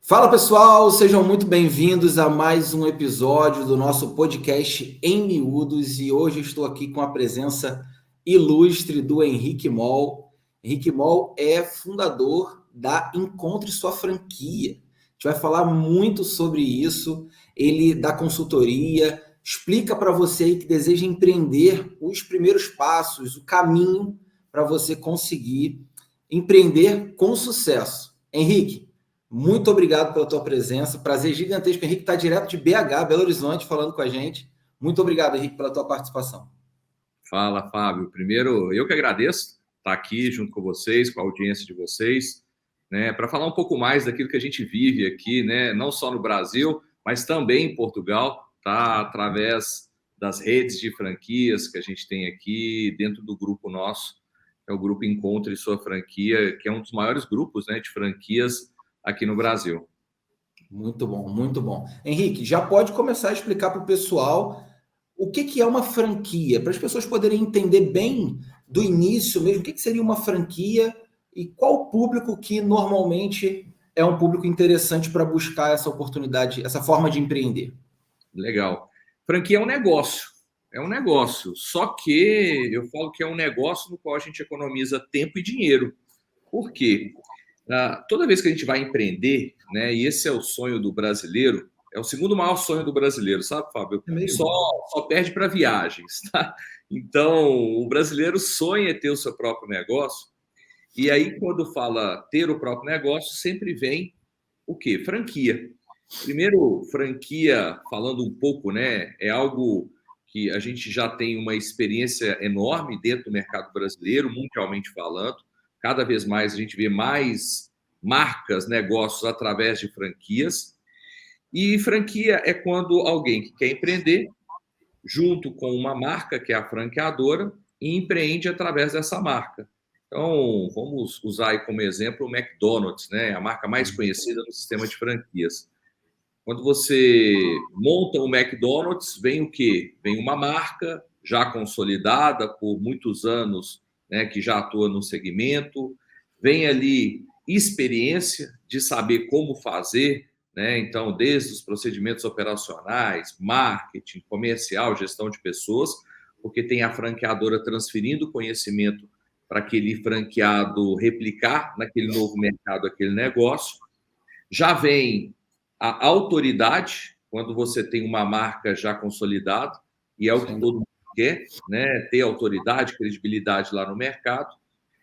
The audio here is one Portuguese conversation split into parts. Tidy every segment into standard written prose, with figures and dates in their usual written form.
Fala pessoal, sejam muito bem-vindos a mais um episódio do nosso podcast Em Miúdos e hoje estou aqui com a presença ilustre do Henrique Moll. Henrique Moll é fundador da Encontre Sua Franquia. A gente vai falar muito sobre isso, ele dá consultoria, explica para você aí que deseja empreender os primeiros passos, o caminho para você conseguir empreender com sucesso. Henrique, muito obrigado pela tua presença. Prazer gigantesco. Henrique está direto de BH, Belo Horizonte, falando com a gente. Muito obrigado, Henrique, pela tua participação. Fala, Fábio. Primeiro, eu que agradeço estar aqui junto com vocês, com a audiência de vocês, né, para falar um pouco mais daquilo que a gente vive aqui, né, não só no Brasil, mas também em Portugal, tá, através das redes de franquias que a gente tem aqui dentro do grupo nosso, é o Grupo Encontre Sua Franquia, que é um dos maiores grupos, né, de franquias aqui no Brasil. Muito bom, muito bom. Henrique, já pode começar a explicar para o pessoal o que é uma franquia, para as pessoas poderem entender bem do início mesmo, o que seria uma franquia e qual o público que normalmente é um público interessante para buscar essa oportunidade, essa forma de empreender. Legal. Franquia é um negócio, só que eu falo que é um negócio no qual a gente economiza tempo e dinheiro. Por quê? Toda vez que a gente vai empreender, né, e esse é o sonho do brasileiro, é o segundo maior sonho do brasileiro, sabe, Fábio? Só perde para viagens, tá? Então, o brasileiro sonha ter o seu próprio negócio, e aí, quando fala ter o próprio negócio, sempre vem o quê? Franquia. Primeiro, franquia, falando um pouco, né, é algo que a gente já tem uma experiência enorme dentro do mercado brasileiro, mundialmente falando. Cada vez mais a gente vê mais marcas, negócios através de franquias. E franquia é quando alguém que quer empreender, junto com uma marca, que é a franqueadora, e empreende através dessa marca. Então, vamos usar aí como exemplo o McDonald's, né? A marca mais conhecida no sistema de franquias. Quando você monta o McDonald's, vem o quê? Vem uma marca já consolidada por muitos anos, né, que já atua no segmento, vem ali experiência de saber como fazer, né? Então, desde os procedimentos operacionais, marketing, comercial, gestão de pessoas, porque tem a franqueadora transferindo conhecimento para aquele franqueado replicar naquele novo mercado aquele negócio. Já vem a autoridade, quando você tem uma marca já consolidada, e é o que todo mundo quer, né? Ter autoridade, credibilidade lá no mercado.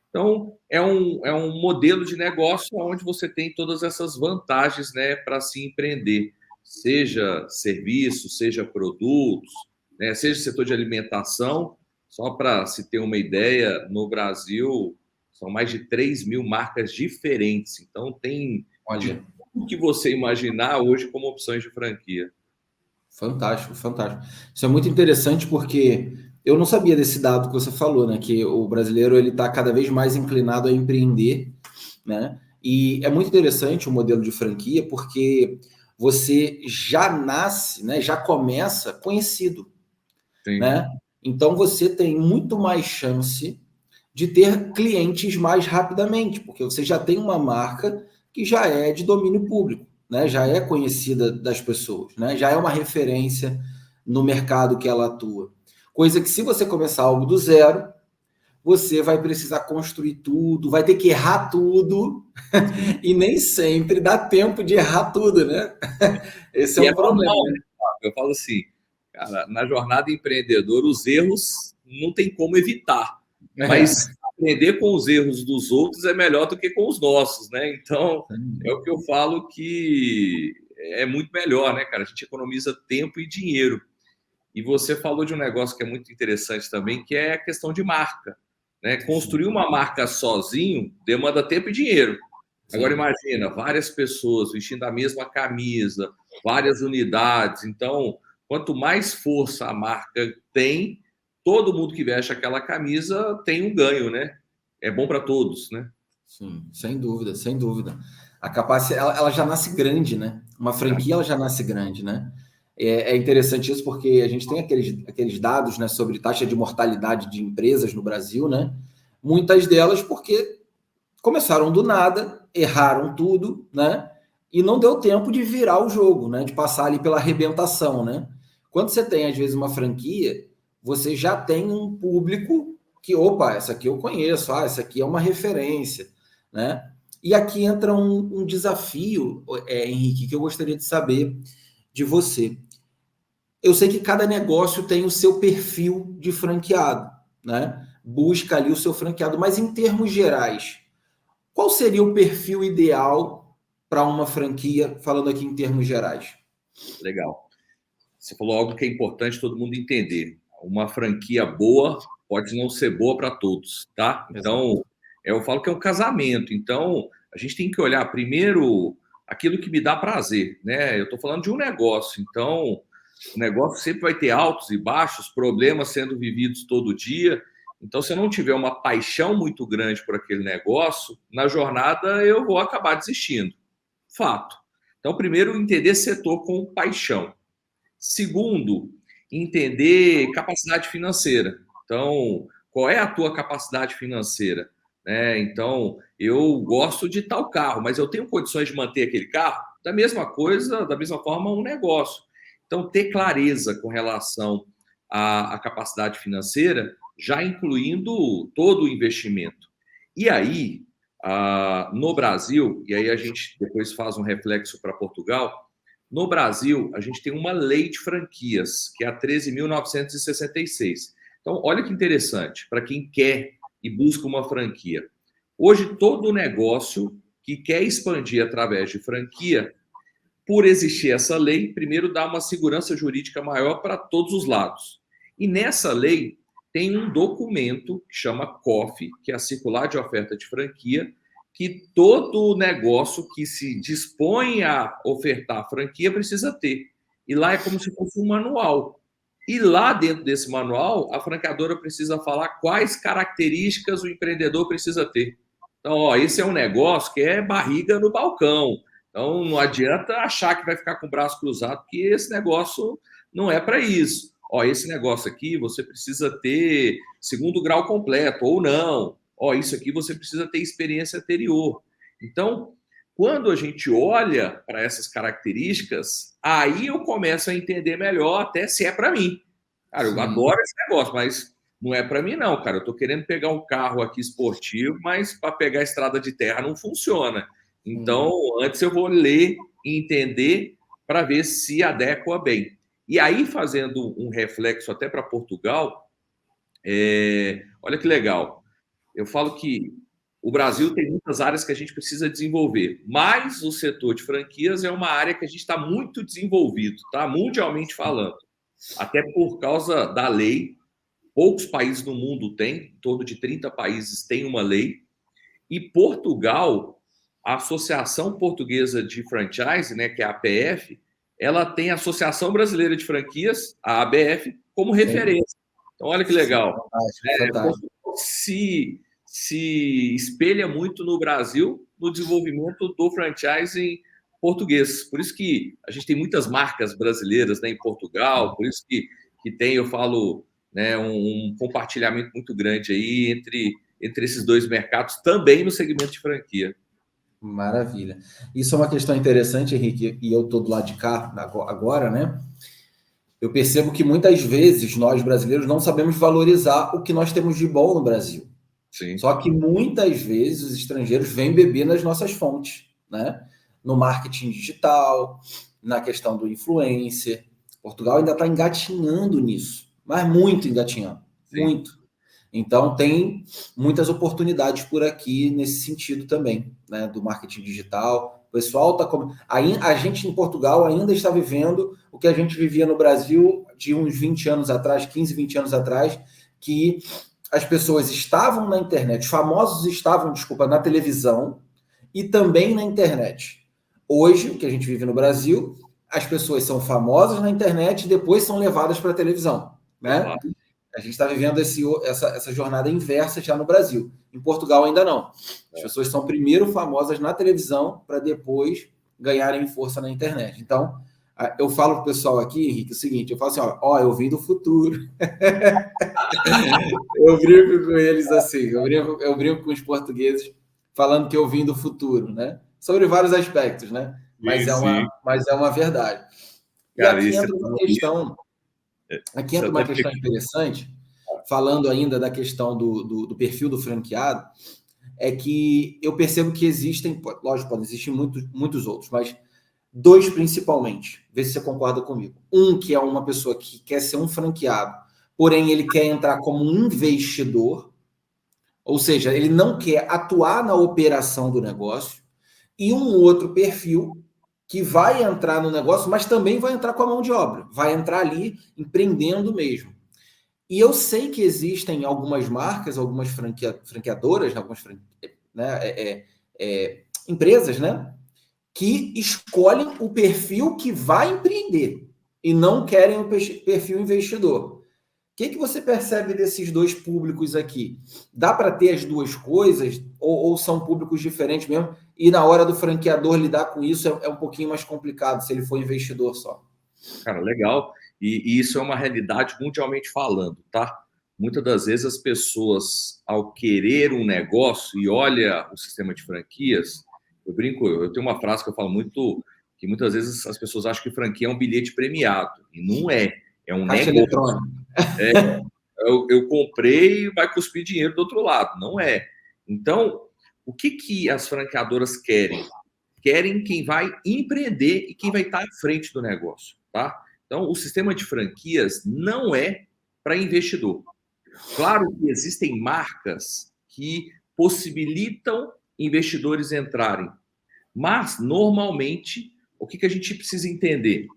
Então, é um modelo de negócio onde você tem todas essas vantagens, né, para se empreender, seja serviço, seja produtos, né, seja setor de alimentação. Só para se ter uma ideia, no Brasil são mais de 3.000 marcas diferentes. Então, tem de tudo que você imaginar hoje como opções de franquia. Fantástico, fantástico. Isso é muito interessante porque eu não sabia desse dado que você falou, né? Que o brasileiro ele está cada vez mais inclinado a empreender, né? E é muito interessante o modelo de franquia porque você já nasce, né? Já começa conhecido, Sim. né? Então você tem muito mais chance de ter clientes mais rapidamente, porque você já tem uma marca que já é de domínio público, né? Já é conhecida das pessoas, né? Já é uma referência no mercado que ela atua. Coisa que se você começar algo do zero, você vai precisar construir tudo, vai ter que errar tudo, e nem sempre dá tempo de errar tudo, né? Esse é um problema. Normal, né? Eu falo assim, cara, na jornada empreendedora, os erros não tem como evitar, mas aprender com os erros dos outros é melhor do que com os nossos, né? Então, é o que eu falo que é muito melhor, né, cara? A gente economiza tempo e dinheiro. E você falou de um negócio que é muito interessante também, que é a questão de marca, né? Construir uma marca sozinho demanda tempo e dinheiro. Agora imagina, várias pessoas vestindo a mesma camisa, várias unidades. Então, quanto mais força a marca tem, todo mundo que veste aquela camisa tem um ganho, né? É bom para todos, né? Sim, sem dúvida, sem dúvida. A capacidade, ela já nasce grande, né? Uma franquia, ela já nasce grande, né? É interessante isso porque a gente tem aqueles dados, né, sobre taxa de mortalidade de empresas no Brasil, né? Muitas delas porque começaram do nada, erraram tudo, né? e não deu tempo de virar o jogo, né? De passar ali pela arrebentação, né? Quando você tem, às vezes, uma franquia, você já tem um público que, opa, essa aqui eu conheço, essa aqui é uma referência, né? E aqui entra um desafio, Henrique, que eu gostaria de saber de você. Eu sei que cada negócio tem o seu perfil de franqueado, né? Busca ali o seu franqueado, mas em termos gerais, qual seria o perfil ideal para uma franquia, falando aqui em termos gerais? Legal. Você falou algo que é importante todo mundo entender. Uma franquia boa pode não ser boa para todos, tá? Então, eu falo que é um casamento. Então, a gente tem que olhar primeiro aquilo que me dá prazer, né? Eu estou falando de um negócio. Então, o negócio sempre vai ter altos e baixos, problemas sendo vividos todo dia. Então, se eu não tiver uma paixão muito grande por aquele negócio, na jornada eu vou acabar desistindo. Fato. Então, primeiro, entender setor com paixão. Segundo, entender capacidade financeira. Então, qual é a tua capacidade financeira? Então, eu gosto de tal carro, mas eu tenho condições de manter aquele carro? Da mesma coisa, da mesma forma, um negócio. Então, ter clareza com relação à capacidade financeira, já incluindo todo o investimento. E aí, no Brasil, e aí a gente depois faz um reflexo para Portugal, no Brasil, a gente tem uma lei de franquias, que é a 13.966. Então, olha que interessante, para quem quer e busca uma franquia. Hoje, todo negócio que quer expandir através de franquia, por existir essa lei, primeiro dá uma segurança jurídica maior para todos os lados. E nessa lei tem um documento que chama COF, que é a Circular de Oferta de Franquia, que todo negócio que se dispõe a ofertar franquia precisa ter. E lá é como se fosse um manual. E lá dentro desse manual, a franqueadora precisa falar quais características o empreendedor precisa ter. Então, esse é um negócio que é barriga no balcão. Então, não adianta achar que vai ficar com o braço cruzado, porque esse negócio não é para isso. Esse negócio aqui você precisa ter segundo grau completo, ou não. Isso aqui você precisa ter experiência anterior. Então, quando a gente olha para essas características, aí eu começo a entender melhor até se é para mim. Cara, eu adoro esse negócio, mas não é para mim não, cara. Eu estou querendo pegar um carro aqui esportivo, mas para pegar a estrada de terra não funciona. Então, antes eu vou ler e entender para ver se adequa bem. E aí, fazendo um reflexo até para Portugal, olha que legal. Eu falo que o Brasil tem muitas áreas que a gente precisa desenvolver, mas o setor de franquias é uma área que a gente está muito desenvolvido, tá? Mundialmente falando. Até por causa da lei, poucos países no mundo têm, em torno de 30 países têm uma lei, e Portugal, a Associação Portuguesa de Franchise, né, que é a APF, ela tem a Associação Brasileira de Franquias, a ABF, como referência. Então, olha que legal. Fantástico. Se espelha muito no Brasil no desenvolvimento do franchising português. Por isso que a gente tem muitas marcas brasileiras, né, em Portugal, por isso que tem, eu falo, né, um compartilhamento muito grande aí entre esses dois mercados, também no segmento de franquia. Maravilha. Isso é uma questão interessante, Henrique, e eu estou do lado de cá agora, né? Eu percebo que muitas vezes nós brasileiros não sabemos valorizar o que nós temos de bom no Brasil. Sim. Só que muitas vezes os estrangeiros vêm beber nas nossas fontes, né? No marketing digital, na questão do influencer. Portugal ainda está engatinhando nisso, mas muito engatinhando, sim, muito. Então tem muitas oportunidades por aqui nesse sentido também, né? Do marketing digital. O pessoal está a gente em Portugal ainda está vivendo o que a gente vivia no Brasil de uns 20 anos atrás, 15, 20 anos atrás, que as pessoas estavam na internet, os famosos estavam, na televisão e também na internet. Hoje, o que a gente vive no Brasil, as pessoas são famosas na internet e depois são levadas para a televisão, né? A gente está vivendo essa jornada inversa já no Brasil. Em Portugal ainda não. As pessoas são primeiro famosas na televisão para depois ganharem força na internet. Então, eu falo para o pessoal aqui, Henrique, o seguinte, eu falo assim, eu vim do futuro. Eu brinco com eles assim, eu brinco com os portugueses falando que eu vim do futuro, né? Sobre vários aspectos, né? mas é uma verdade. E Cara, aqui entra uma questão, interessante, falando ainda da questão do perfil do franqueado, é que eu percebo que existem, lógico, podem existir muitos outros, mas dois principalmente, vê se você concorda comigo. Um que é uma pessoa que quer ser um franqueado, porém ele quer entrar como um investidor, ou seja, ele não quer atuar na operação do negócio, e um outro perfil que vai entrar no negócio, mas também vai entrar com a mão de obra, vai entrar ali empreendendo mesmo. E eu sei que existem algumas marcas, algumas franqueadoras, algumas empresas, né, que escolhem o perfil que vai empreender e não querem o perfil investidor. O que você percebe desses dois públicos aqui? Dá para ter as duas coisas ou são públicos diferentes mesmo? E na hora do franqueador lidar com isso é um pouquinho mais complicado se ele for investidor só. Cara, legal. E isso é uma realidade mundialmente falando, tá? Muitas das vezes as pessoas, ao querer um negócio e olha o sistema de franquias, eu brinco, eu tenho uma frase que eu falo muito, que muitas vezes as pessoas acham que franquia é um bilhete premiado. E não é. É um Caixa negócio. eletrônica. Eu comprei e vai cuspir dinheiro do outro lado. Não é. Então, o que as franqueadoras querem? Querem quem vai empreender e quem vai estar à frente do negócio, tá? Então, o sistema de franquias não é para investidor. Claro que existem marcas que possibilitam investidores entrarem, mas, normalmente, o que a gente precisa entender?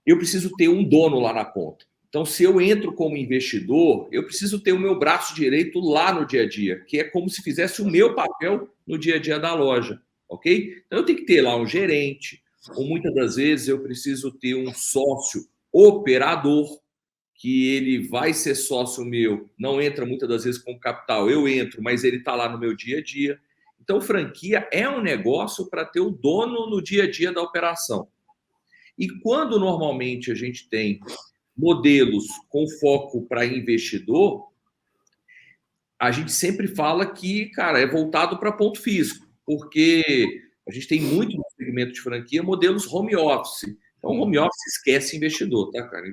Eu preciso ter um dono lá na ponta. Então, se eu entro como investidor, eu preciso ter o meu braço direito lá no dia a dia, que é como se fizesse o meu papel no dia a dia da loja, ok? Então, eu tenho que ter lá um gerente, ou muitas das vezes eu preciso ter um sócio operador, que ele vai ser sócio meu, não entra muitas das vezes com capital, eu entro, mas ele está lá no meu dia a dia. Então, franquia é um negócio para ter o dono no dia a dia da operação. E quando normalmente a gente tem modelos com foco para investidor, a gente sempre fala que, cara, é voltado para ponto físico, porque a gente tem muito no segmento de franquia modelos home office. Então, home office esquece investidor, tá, cara?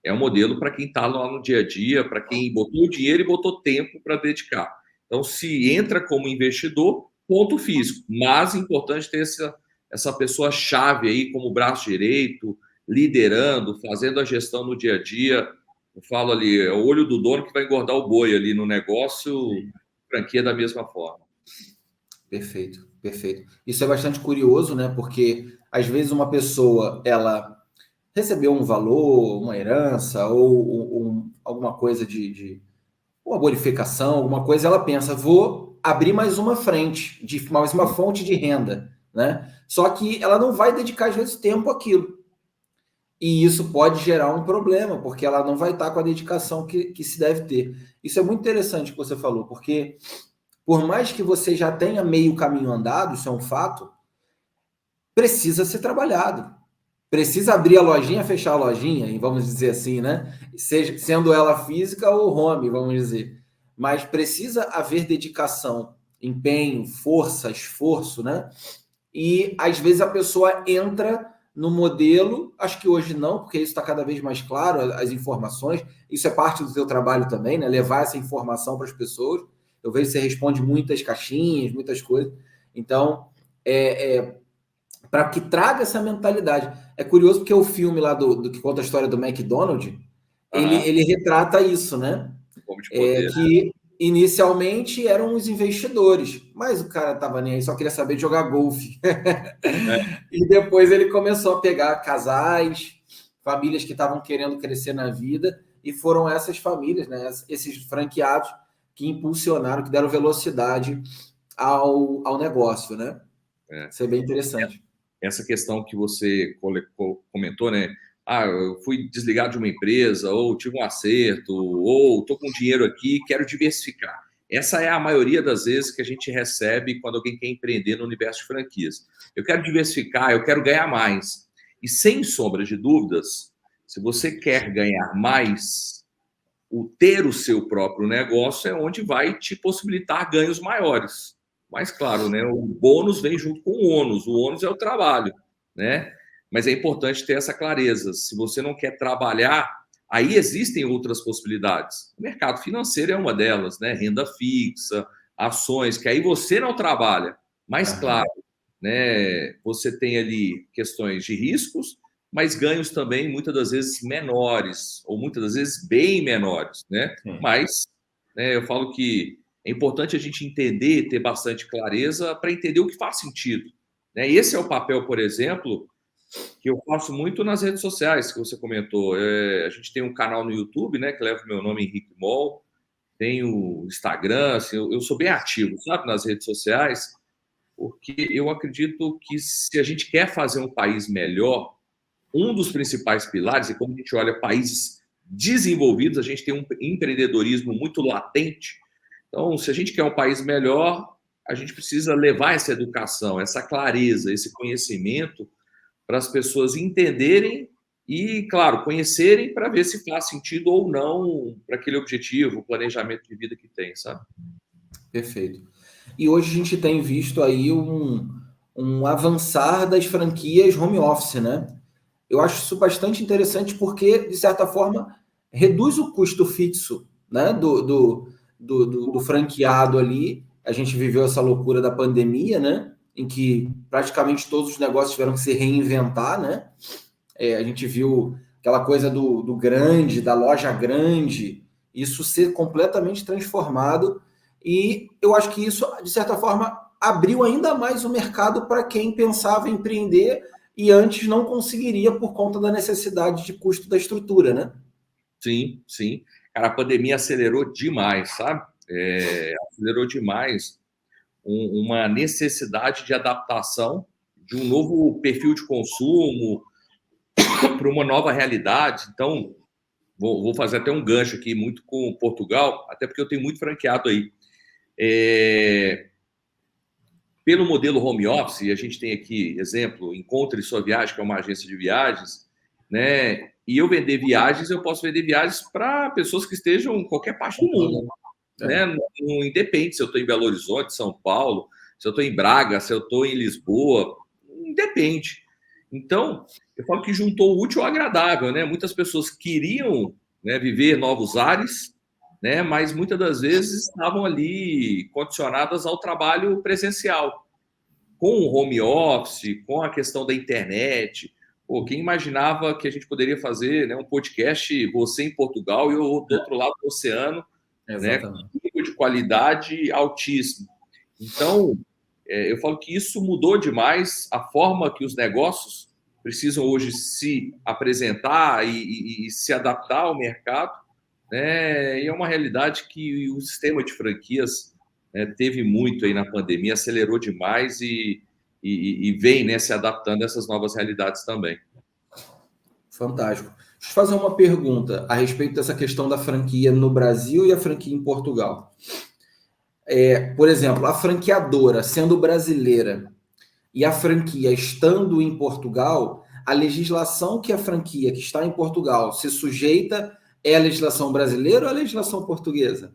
É um modelo para quem está lá no dia a dia, para quem botou dinheiro e botou tempo para dedicar. Então, se entra como investidor, ponto físico. Mas é importante ter essa pessoa-chave aí como braço direito, liderando, fazendo a gestão no dia a dia. Eu falo ali, é o olho do dono que vai engordar o boi ali no negócio, franquia da mesma forma. Perfeito, perfeito. Isso é bastante curioso, né? Porque às vezes uma pessoa, ela recebeu um valor, uma herança ou alguma coisa de uma bonificação, alguma coisa, ela pensa, vou abrir mais uma frente, mais uma fonte de renda, né? Só que ela não vai dedicar, às vezes, tempo àquilo. E isso pode gerar um problema, porque ela não vai estar com a dedicação que se deve ter. Isso é muito interessante que você falou, porque por mais que você já tenha meio caminho andado, isso é um fato, precisa ser trabalhado. Precisa abrir a lojinha, fechar a lojinha, vamos dizer assim, né? Sendo ela física ou home, vamos dizer. Mas precisa haver dedicação, empenho, força, esforço, né? E às vezes a pessoa entra no modelo, acho que hoje não, porque isso está cada vez mais claro, as informações, isso é parte do seu trabalho também, né? Levar essa informação para as pessoas. Eu vejo que você responde muitas caixinhas, muitas coisas. Então, para que traga essa mentalidade. É curioso porque o filme lá do que conta a história do McDonald's, ele retrata isso, né? Que inicialmente eram os investidores, mas o cara tava nem aí, só queria saber de jogar golfe. E depois ele começou a pegar casais, famílias que estavam querendo crescer na vida, e foram essas famílias, né? Esses franqueados que impulsionaram, que deram velocidade ao negócio, né? Isso é bem interessante. Essa questão que você comentou, né? Ah, eu fui desligado de uma empresa, ou tive um acerto, ou estou com dinheiro aqui, quero diversificar. Essa é a maioria das vezes que a gente recebe quando alguém quer empreender no universo de franquias. Eu quero diversificar, eu quero ganhar mais. E sem sombra de dúvidas, se você quer ganhar mais, o ter o seu próprio negócio é onde vai te possibilitar ganhos maiores. Mas, claro, né, o bônus vem junto com o ônus é o trabalho, né? Mas é importante ter essa clareza. Se você não quer trabalhar, aí existem outras possibilidades. O mercado financeiro é uma delas, né? Renda fixa, ações, que aí você não trabalha. Mas, claro, né, você tem ali questões de riscos, mas ganhos também, muitas das vezes, menores, ou muitas das vezes bem menores, né? Mas, né, eu falo que é importante a gente entender, ter bastante clareza para entender o que faz sentido, né? Esse é o papel, por exemplo, que eu faço muito nas redes sociais, que você comentou. A gente tem um canal no YouTube, né, que leva o meu nome, Henrique Moll, tem o Instagram, assim, eu sou bem ativo, sabe, nas redes sociais, porque eu acredito que se a gente quer fazer um país melhor, um dos principais pilares, e quando a gente olha países desenvolvidos, a gente tem um empreendedorismo muito latente. Então, se a gente quer um país melhor, a gente precisa levar essa educação, essa clareza, esse conhecimento para as pessoas entenderem e, claro, conhecerem para ver se faz sentido ou não para aquele objetivo, o planejamento de vida que tem, sabe? Perfeito. E hoje a gente tem visto aí um avançar das franquias home office, né? Eu acho isso bastante interessante porque, de certa forma, reduz o custo fixo, né, do franqueado ali. A gente viveu essa loucura da pandemia, né, em que praticamente todos os negócios tiveram que se reinventar, né? A gente viu aquela coisa do grande, da loja grande, isso ser completamente transformado. E eu acho que isso, de certa forma, abriu ainda mais o mercado para quem pensava em empreender e antes não conseguiria por conta da necessidade de custo da estrutura, né? Sim, sim. Cara, a pandemia acelerou demais, sabe? Acelerou demais uma necessidade de adaptação de um novo perfil de consumo para uma nova realidade. Então, vou fazer até um gancho aqui muito com Portugal, até porque eu tenho muito franqueado aí. Pelo modelo home office, a gente tem aqui, exemplo, Encontre Sua Viagem, que é uma agência de viagens, né? E eu vender viagens, eu posso vender viagens para pessoas que estejam em qualquer parte do mundo, né? Não independe se eu estou em Belo Horizonte, São Paulo, se eu estou em Braga, se eu estou em Lisboa, independe. Então, eu falo que juntou o útil ao agradável, né? Muitas pessoas queriam, né, viver novos ares, né? Mas muitas das vezes estavam ali condicionadas ao trabalho presencial. Com o home office, com a questão da internet, pô, quem imaginava que a gente poderia fazer, né, um podcast, você em Portugal e eu do outro lado do oceano, né, com um nível de qualidade altíssimo. Então, eu falo que isso mudou demais a forma que os negócios precisam hoje se apresentar e se adaptar ao mercado, né? E é uma realidade que o sistema de franquias, né, teve muito aí na pandemia, acelerou demais e vem, né, se adaptando a essas novas realidades também. Fantástico. Deixa eu fazer uma pergunta a respeito dessa questão da franquia no Brasil e a franquia em Portugal. Por exemplo, a franqueadora sendo brasileira e a franquia estando em Portugal, a legislação que a franquia que está em Portugal se sujeita é a legislação brasileira ou a legislação portuguesa?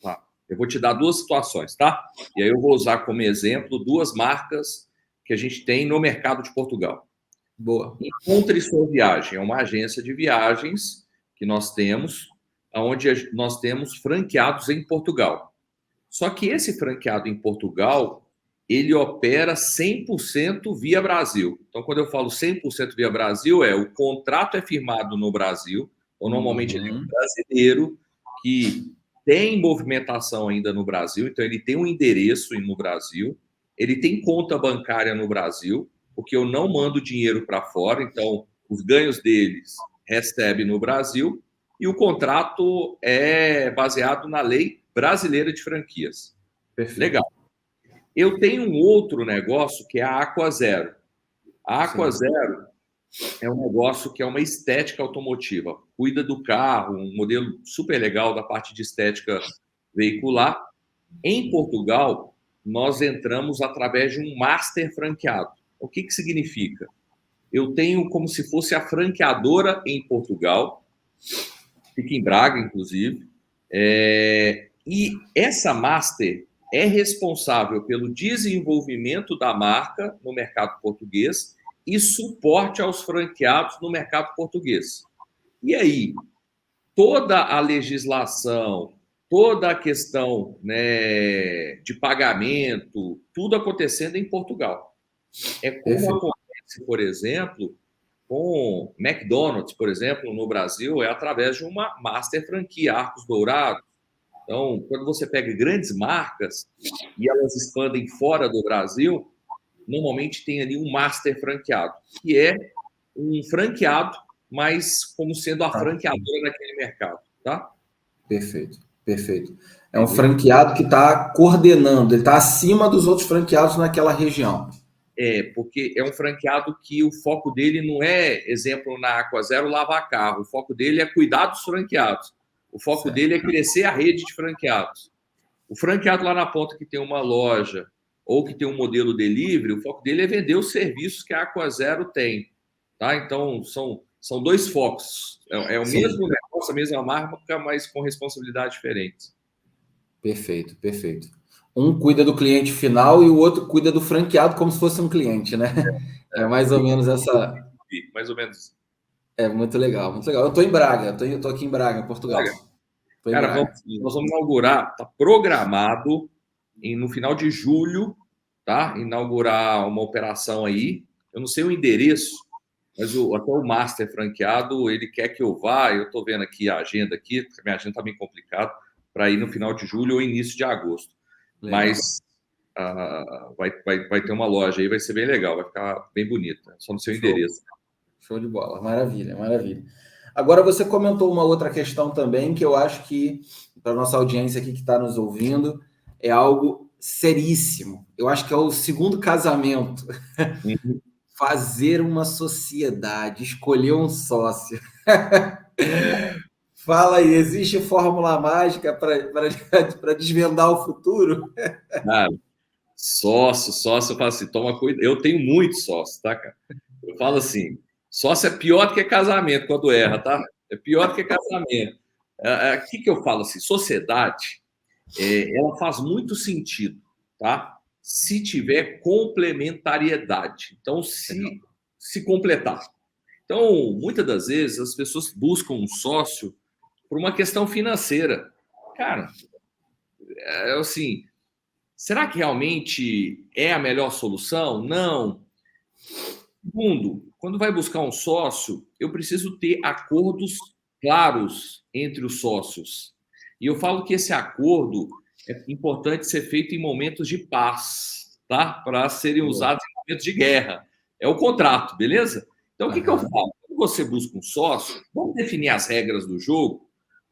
Tá. Eu vou te dar duas situações, tá? E aí eu vou usar como exemplo duas marcas que a gente tem no mercado de Portugal. Boa. Encontre Sua Viagem é uma agência de viagens que nós temos, onde nós temos franqueados em Portugal. Só que esse franqueado em Portugal, ele opera 100% via Brasil. Então, quando eu falo 100% via Brasil, o contrato é firmado no Brasil, ou normalmente ele é um brasileiro que tem movimentação ainda no Brasil, então ele tem um endereço no Brasil, ele tem conta bancária no Brasil, porque eu não mando dinheiro para fora, então os ganhos deles recebe no Brasil, e o contrato é baseado na lei brasileira de franquias. Perfeito. Legal. Eu tenho um outro negócio que é a Aquazero. A Aquazero é um negócio que é uma estética automotiva. Cuida do carro, um modelo super legal da parte de estética veicular. Em Portugal, nós entramos através de um master franqueado. O que significa? Eu tenho como se fosse a franqueadora em Portugal, fica em Braga, inclusive, e essa master, é responsável pelo desenvolvimento da marca no mercado português e suporte aos franqueados no mercado português. E aí, toda a legislação, toda a questão, né, de pagamento, tudo acontecendo em Portugal. É como acontece, por exemplo, com McDonald's, por exemplo, no Brasil, é através de uma master franquia, Arcos Dourados. Então, quando você pega grandes marcas e elas expandem fora do Brasil, normalmente tem ali um master franqueado, que é um franqueado, mas como sendo a franqueadora daquele mercado, tá? Perfeito, perfeito. É um franqueado que está coordenando, ele está acima dos outros franqueados naquela região. Porque é um franqueado que o foco dele não é, exemplo, na Aquazero lavar carro, o foco dele é cuidar dos franqueados. O foco dele é crescer a rede de franqueados. O franqueado lá na ponta que tem uma loja ou que tem um modelo delivery, o foco dele é vender os serviços que a Aquazero tem. Tá? Então, são dois focos. É o mesmo negócio, a mesma marca, mas com responsabilidades diferentes. Perfeito, perfeito. Um cuida do cliente final e o outro cuida do franqueado como se fosse um cliente, né? É mais ou menos essa... Mais ou menos. É muito legal, muito legal. Eu estou em Braga, eu estou aqui em Braga, em Portugal. Cara, nós vamos inaugurar, está programado no final de julho, tá? Inaugurar uma operação aí. Eu não sei o endereço, mas até o master franqueado, ele quer que eu vá. Eu estou vendo aqui a agenda aqui, porque a minha agenda está bem complicada, para ir no final de julho ou início de agosto. Legal. Mas vai ter uma loja aí, vai ser bem legal, vai ficar bem bonita, só no seu endereço. Show de bola, maravilha, maravilha. Agora, você comentou uma outra questão também, que eu acho que, para a nossa audiência aqui que está nos ouvindo, é algo seríssimo. Eu acho que é o segundo casamento. Uhum. Fazer uma sociedade, escolher um sócio. Fala aí, existe fórmula mágica para desvendar o futuro? Cara, sócio, eu falo assim, toma cuidado. Eu tenho muitos sócios, tá, cara? Eu falo assim, sócio é pior do que casamento quando erra, tá? É pior do que casamento. O que eu falo assim? Sociedade, ela faz muito sentido, tá? Se tiver complementariedade. Então, se completar. Então, muitas das vezes, as pessoas buscam um sócio por uma questão financeira. Cara, assim, será que realmente é a melhor solução? Não. Segundo, quando vai buscar um sócio, eu preciso ter acordos claros entre os sócios. E eu falo que esse acordo é importante ser feito em momentos de paz, tá? Para serem usados em momentos de guerra. É o contrato, beleza? Então, o que eu falo? Quando você busca um sócio, vamos definir as regras do jogo,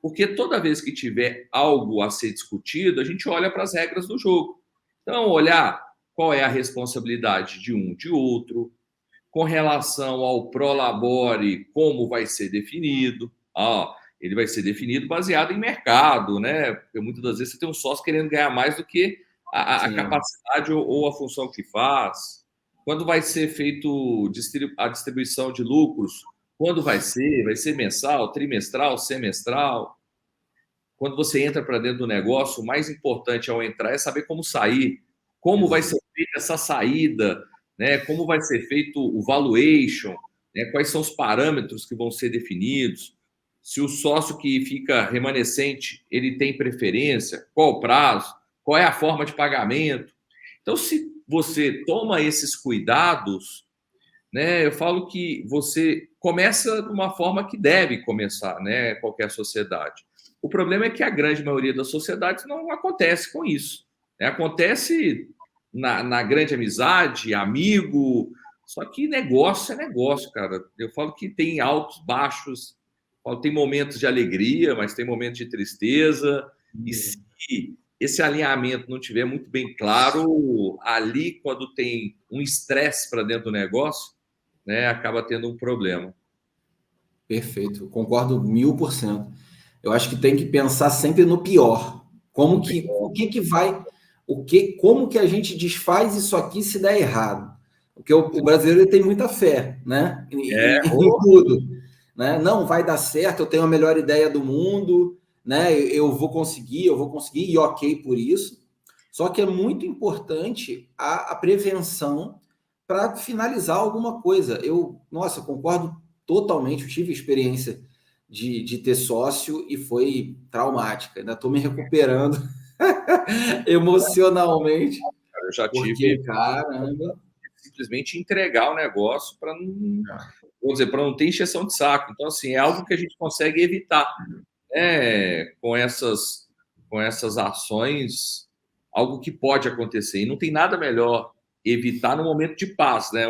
porque toda vez que tiver algo a ser discutido, a gente olha para as regras do jogo. Então, olhar qual é a responsabilidade de um, de outro, com relação ao prolabore, como vai ser definido. Ele vai ser definido baseado em mercado, né? Porque muitas das vezes você tem um sócio querendo ganhar mais do que a capacidade ou a função que faz. Quando vai ser feito a distribuição de lucros? Quando vai ser? Vai ser mensal, trimestral, semestral? Quando você entra para dentro do negócio, o mais importante ao entrar é saber como sair, como vai ser feita essa saída, né? Como vai ser feito o valuation, né? Quais são os parâmetros que vão ser definidos, se o sócio que fica remanescente ele tem preferência, qual o prazo, qual é a forma de pagamento. Então, se você toma esses cuidados, né, eu falo que você começa de uma forma que deve começar, né, qualquer sociedade. O problema é que a grande maioria das sociedades não acontece com isso, né? Acontece na grande amizade, amigo, só que negócio é negócio, cara. Eu falo que tem altos, baixos, tem momentos de alegria, mas tem momentos de tristeza. E se esse alinhamento não tiver muito bem claro, ali, quando tem um estresse para dentro do negócio, né, acaba tendo um problema. Perfeito, concordo 1000%. Eu acho que tem que pensar sempre no pior. Como que a gente desfaz isso aqui se der errado? Porque o brasileiro tem muita fé, né? Em tudo, né? Não vai dar certo, eu tenho a melhor ideia do mundo, né? Eu vou conseguir, e ok por isso. Só que é muito importante a prevenção para finalizar alguma coisa. Nossa, concordo totalmente. Eu tive experiência de ter sócio e foi traumática. Ainda estou me recuperando emocionalmente, Eu já porque, tive caramba, simplesmente entregar o negócio para não, vou dizer, para não ter encheção de saco. Então, assim, é algo que a gente consegue evitar, né, com essas ações, algo que pode acontecer. E não tem nada melhor evitar no momento de paz, né?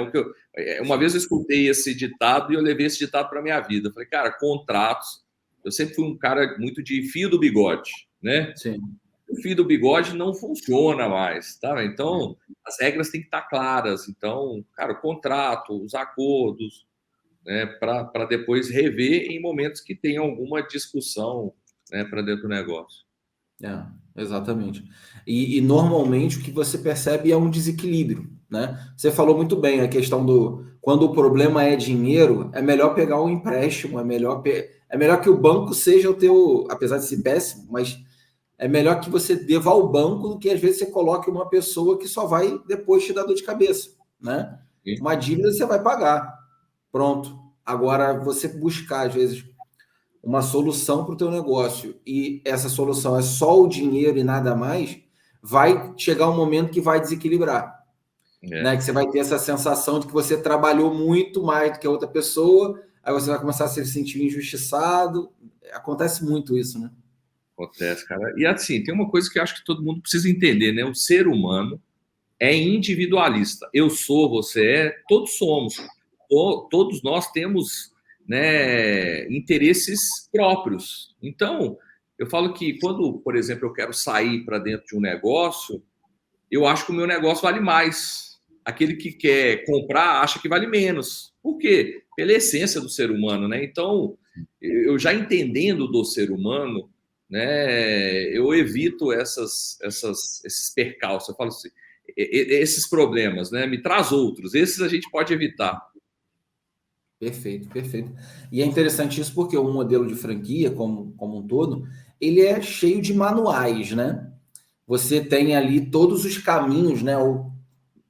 Uma vez eu escutei esse ditado e eu levei esse ditado para minha vida. Eu falei, cara, contratos. Eu sempre fui um cara muito de fio do bigode, né? sim. O fio do bigode não funciona mais, tá? Então, as regras têm que estar claras. Então, cara, o contrato, os acordos, né, para depois rever em momentos que tem alguma discussão, né, para dentro do negócio. Exatamente. E normalmente o que você percebe é um desequilíbrio, né? Você falou muito bem a questão do quando o problema é dinheiro, é melhor pegar um empréstimo, é melhor que o banco seja o teu, apesar de ser péssimo, mas é melhor que você deva ao banco do que às vezes você coloque uma pessoa que só vai depois te dar dor de cabeça, né? Sim. Uma dívida você vai pagar, pronto. Agora você buscar às vezes uma solução para o teu negócio e essa solução é só o dinheiro e nada mais, vai chegar um momento que vai desequilibrar, né? Que você vai ter essa sensação de que você trabalhou muito mais do que a outra pessoa, aí você vai começar a se sentir injustiçado. Acontece muito isso, né? Acontece, cara. E assim, tem uma coisa que eu acho que todo mundo precisa entender, né? O ser humano é individualista. Eu sou, você é, todos somos. Todos nós temos, né, interesses próprios. Então, eu falo que quando, por exemplo, eu quero sair para dentro de um negócio, eu acho que o meu negócio vale mais. Aquele que quer comprar acha que vale menos. Por quê? Pela essência do ser humano, né? Então, eu já entendendo do ser humano, né, eu evito esses percalços. Eu falo assim, esses problemas, né? Me traz outros. Esses a gente pode evitar. Perfeito, perfeito. E é interessante isso porque o modelo de franquia, como um todo, ele é cheio de manuais, né? Você tem ali todos os caminhos, né? Ou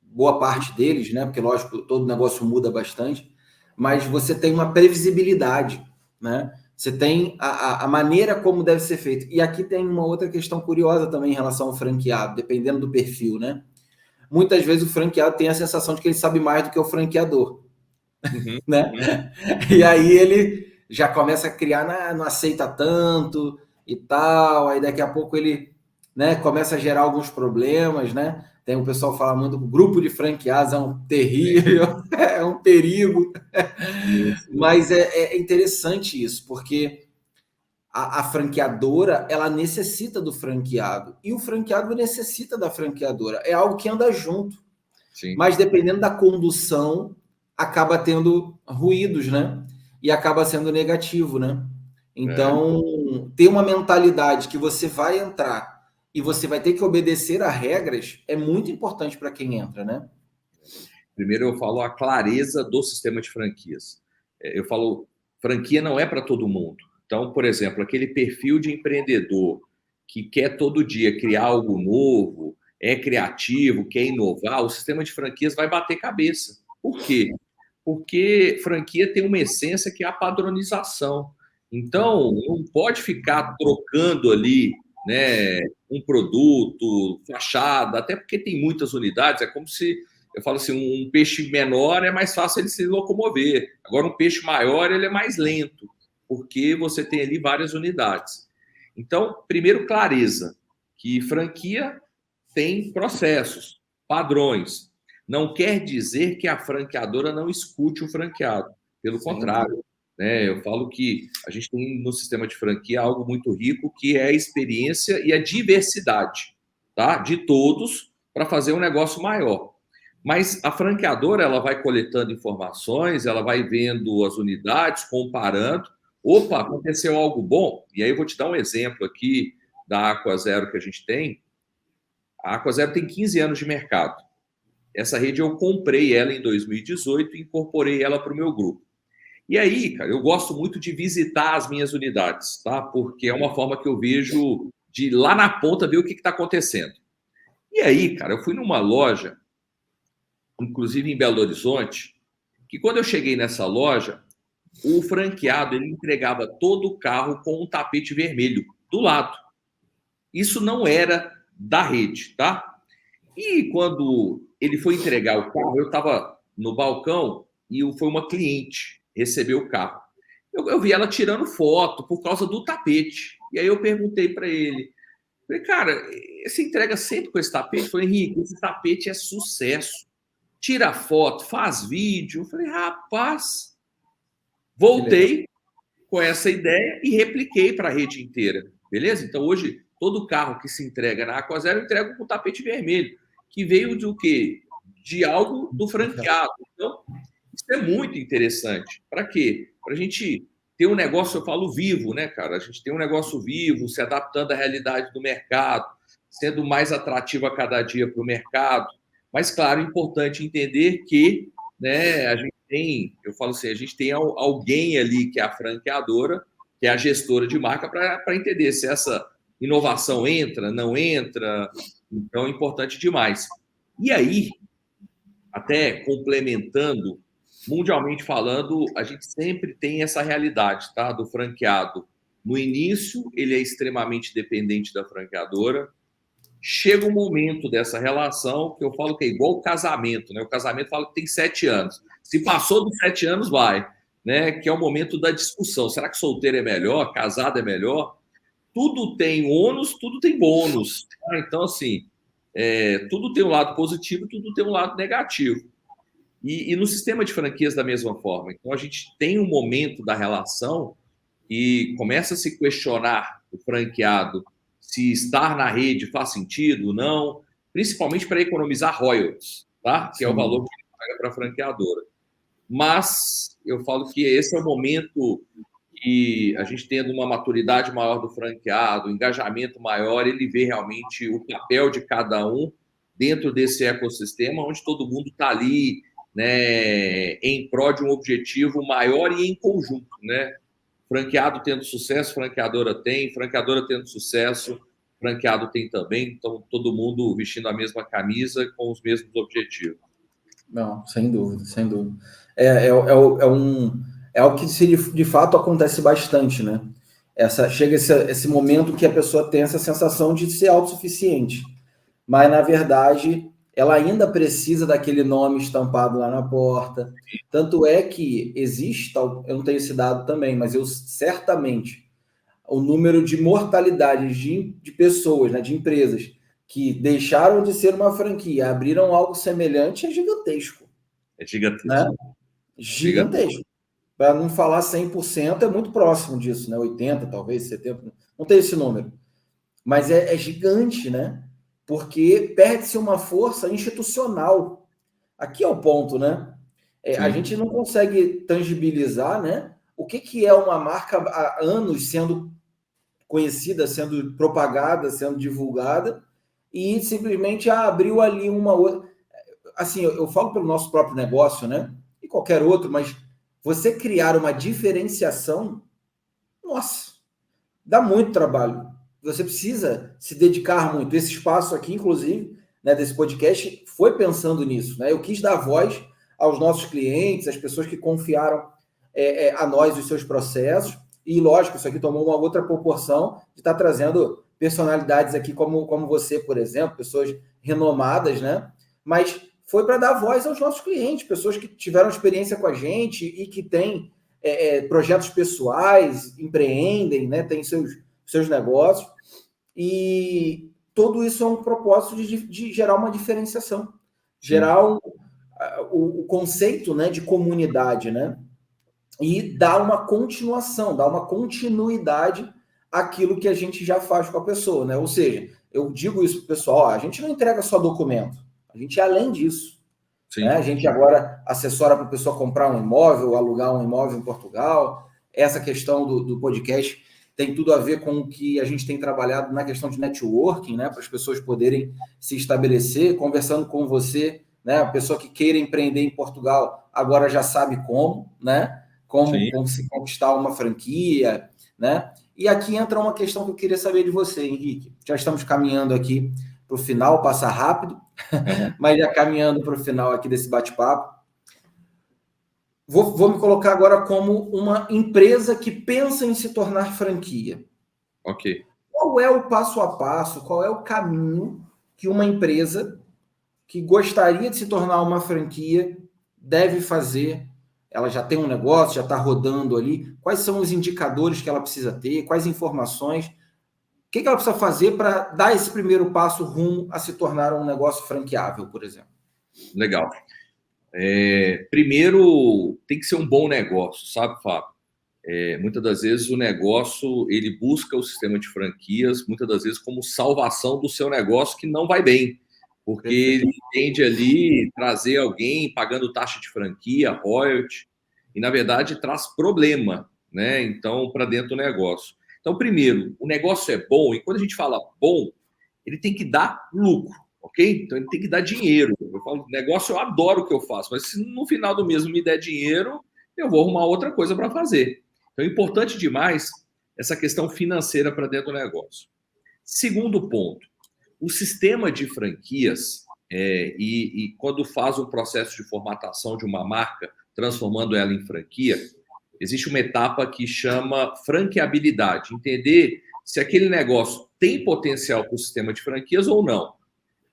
boa parte deles, né? Porque, lógico, todo negócio muda bastante, mas você tem uma previsibilidade, né? Você tem a maneira como deve ser feito. E aqui tem uma outra questão curiosa também em relação ao franqueado, dependendo do perfil, né? Muitas vezes o franqueado tem a sensação de que ele sabe mais do que o franqueador, né? E aí ele já começa a criar, não aceita tanto e tal, aí daqui a pouco ele, né, começa a gerar alguns problemas, né? Tem o pessoal que fala muito, o grupo de franqueados é um terrível, é um perigo. Mas é interessante isso, porque a franqueadora, ela necessita do franqueado, e o franqueado necessita da franqueadora. É algo que anda junto. Sim. Mas dependendo da condução, acaba tendo ruídos, né? E acaba sendo negativo, né? Então, ter uma mentalidade que você vai entrar e você vai ter que obedecer a regras é muito importante para quem entra, né? Primeiro eu falo a clareza do sistema de franquias. Eu falo, franquia não é para todo mundo. Então, por exemplo, aquele perfil de empreendedor que quer todo dia criar algo novo, é criativo, quer inovar, o sistema de franquias vai bater cabeça. Por quê? Porque franquia tem uma essência que é a padronização. Então, não pode ficar trocando ali, né, um produto, fachada, até porque tem muitas unidades, é como se eu falo assim, um peixe menor é mais fácil ele se locomover. Agora, um peixe maior, ele é mais lento, porque você tem ali várias unidades. Então, primeiro, clareza, que franquia tem processos, padrões. Não quer dizer que a franqueadora não escute o franqueado. Pelo contrário, né? Eu falo que a gente tem no sistema de franquia algo muito rico, que é a experiência e a diversidade, tá? De todos, para fazer um negócio maior. Mas a franqueadora, ela vai coletando informações, ela vai vendo as unidades, comparando. Opa, aconteceu algo bom? E aí eu vou te dar um exemplo aqui da Aqua Zero que a gente tem. A Aqua Zero tem 15 anos de mercado. Essa rede eu comprei ela em 2018 e incorporei ela para o meu grupo. E aí, cara, eu gosto muito de visitar as minhas unidades, tá? Porque é uma forma que eu vejo de lá na ponta ver o que está acontecendo. E aí, cara, eu fui numa loja, inclusive em Belo Horizonte, que quando eu cheguei nessa loja, o franqueado ele entregava todo o carro com um tapete vermelho do lado. Isso não era da rede, tá? E quando ele foi entregar o carro, eu estava no balcão e foi uma cliente receber o carro. Eu vi ela tirando foto por causa do tapete. E aí eu perguntei para ele, falei, cara, você entrega sempre com esse tapete? Eu falei, Henrique, esse tapete é sucesso. Tira foto, faz vídeo. Eu falei, rapaz, voltei com essa ideia e repliquei para a rede inteira, beleza? Então hoje todo carro que se entrega na Aquazero eu entrego com tapete vermelho, que veio do quê? De algo do franqueado. Então isso é muito interessante. Para quê? Para a gente ter um negócio, eu falo vivo, né, cara? A gente tem um negócio vivo, se adaptando à realidade do mercado, sendo mais atrativo a cada dia para o mercado. Mas, claro, é importante entender que, né, a gente tem, eu falo assim, a gente tem alguém ali que é a franqueadora, que é a gestora de marca, para entender se essa inovação entra, não entra. Então, é importante demais. E aí, até complementando, mundialmente falando, a gente sempre tem essa realidade, tá? Do franqueado. No início, ele é extremamente dependente da franqueadora. Chega um momento dessa relação que eu falo que é igual o casamento, né? O casamento fala que tem 7 anos. Se passou dos 7 anos, vai, né? Que é o momento da discussão. Será que solteiro é melhor? Casado é melhor? Tudo tem ônus, tudo tem bônus. Tá? Então, assim, tudo tem um lado positivo, tudo tem um lado negativo. E no sistema de franquias da mesma forma. Então, a gente tem um momento da relação e começa a se questionar o franqueado se estar na rede faz sentido ou não, principalmente para economizar royalties, tá? Que é o valor que ele paga para a franqueadora. Mas eu falo que esse é o momento que a gente tendo uma maturidade maior do franqueado, engajamento maior, ele vê realmente o papel de cada um dentro desse ecossistema, onde todo mundo está ali, né, em prol de um objetivo maior e em conjunto, né? Franqueado tendo sucesso, franqueadora tendo sucesso, franqueado tem também, então todo mundo vestindo a mesma camisa com os mesmos objetivos. Não, sem dúvida, sem dúvida. É algo que de fato acontece bastante, né? Chega esse momento que a pessoa tem essa sensação de ser autossuficiente, mas na verdade ela ainda precisa daquele nome estampado lá na porta. Tanto é que existe, eu não tenho esse dado também, mas eu certamente, o número de mortalidades de pessoas, né, de empresas, que deixaram de ser uma franquia, abriram algo semelhante, é gigantesco. É gigantesco. Né? Gigantesco. Para não falar 100%, é muito próximo disso, né? 80%, talvez, 70%, não tem esse número. Mas é gigante, né? Porque perde-se uma força institucional. Aqui é o ponto, né? A gente não consegue tangibilizar, né? O que é uma marca há anos sendo conhecida, sendo propagada, sendo divulgada, e simplesmente abriu ali uma outra. Assim, eu falo pelo nosso próprio negócio, né? E qualquer outro, mas você criar uma diferenciação, nossa, dá muito trabalho. Você precisa se dedicar muito. Esse espaço aqui, inclusive, né, desse podcast, foi pensando nisso. Né? Eu quis dar voz aos nossos clientes, às pessoas que confiaram a nós os seus processos. E, lógico, isso aqui tomou uma outra proporção de estar trazendo personalidades aqui como você, por exemplo, pessoas renomadas, né? Mas foi para dar voz aos nossos clientes, pessoas que tiveram experiência com a gente e que têm projetos pessoais, empreendem, né? Têm seus negócios. E tudo isso é um propósito de gerar uma diferenciação, gerar o conceito, né, de comunidade, né? E dar uma continuação, dar uma continuidade àquilo que a gente já faz com a pessoa, né? Ou seja, eu digo isso para o pessoal, a gente não entrega só documento, a gente é além disso. Né? A gente agora assessora para a pessoa comprar um imóvel, alugar um imóvel em Portugal. Essa questão do podcast tem tudo a ver com o que a gente tem trabalhado na questão de networking, né? Para as pessoas poderem se estabelecer, conversando com você, né? A pessoa que queira empreender em Portugal agora já sabe como, né? Como se conquistar uma franquia, né? E aqui entra uma questão que eu queria saber de você, Henrique. Já estamos caminhando aqui para o final, passa rápido, mas já caminhando para o final aqui desse bate-papo. Vou me colocar agora como uma empresa que pensa em se tornar franquia. Ok. Qual é o passo a passo, qual é o caminho que uma empresa que gostaria de se tornar uma franquia deve fazer? Ela já tem um negócio, já está rodando ali. Quais são os indicadores que ela precisa ter? Quais informações? O que ela precisa fazer para dar esse primeiro passo rumo a se tornar um negócio franqueável, por exemplo? Legal. Primeiro, tem que ser um bom negócio, sabe, Fábio? Muitas das vezes o negócio, ele busca o sistema de franquias, muitas das vezes como salvação do seu negócio que não vai bem, porque ele entende ali trazer alguém pagando taxa de franquia, royalty, e na verdade traz problema, né? Então, para dentro do negócio. Então, primeiro, o negócio é bom, e quando a gente fala bom, ele tem que dar lucro, ok? Então, ele tem que dar dinheiro. Eu falo, negócio, eu adoro o que eu faço, mas se no final do mês não me der dinheiro, eu vou arrumar outra coisa para fazer. Então, é importante demais essa questão financeira para dentro do negócio. Segundo ponto, o sistema de franquias, e quando faz um processo de formatação de uma marca, transformando ela em franquia, existe uma etapa que chama franqueabilidade, entender se aquele negócio tem potencial para o sistema de franquias ou não.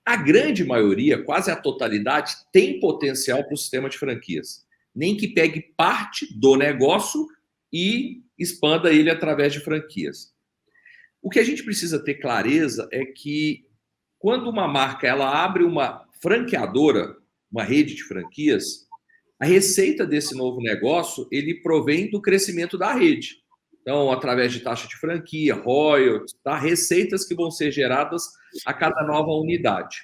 A grande maioria, quase a totalidade, tem potencial para o sistema de franquias. Nem que pegue parte do negócio e expanda ele através de franquias. O que a gente precisa ter clareza é que quando uma marca ela abre uma franqueadora, uma rede de franquias, a receita desse novo negócio ele provém do crescimento da rede. Então, através de taxa de franquia, royalties, tá? Receitas que vão ser geradas a cada nova unidade.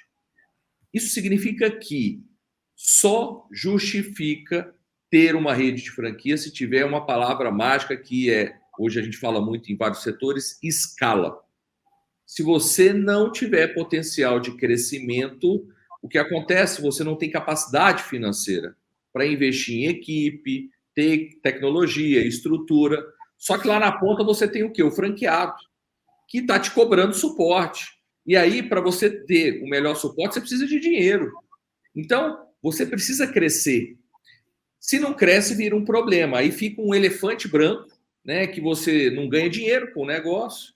Isso significa que só justifica ter uma rede de franquia se tiver uma palavra mágica que hoje a gente fala muito em vários setores, escala. Se você não tiver potencial de crescimento, o que acontece? Você não tem capacidade financeira para investir em equipe, ter tecnologia, estrutura. Só que lá na ponta você tem o quê? O franqueado, que está te cobrando suporte. E aí, para você ter o melhor suporte, você precisa de dinheiro. Então, você precisa crescer. Se não cresce, vira um problema. Aí fica um elefante branco, né, que você não ganha dinheiro com o negócio,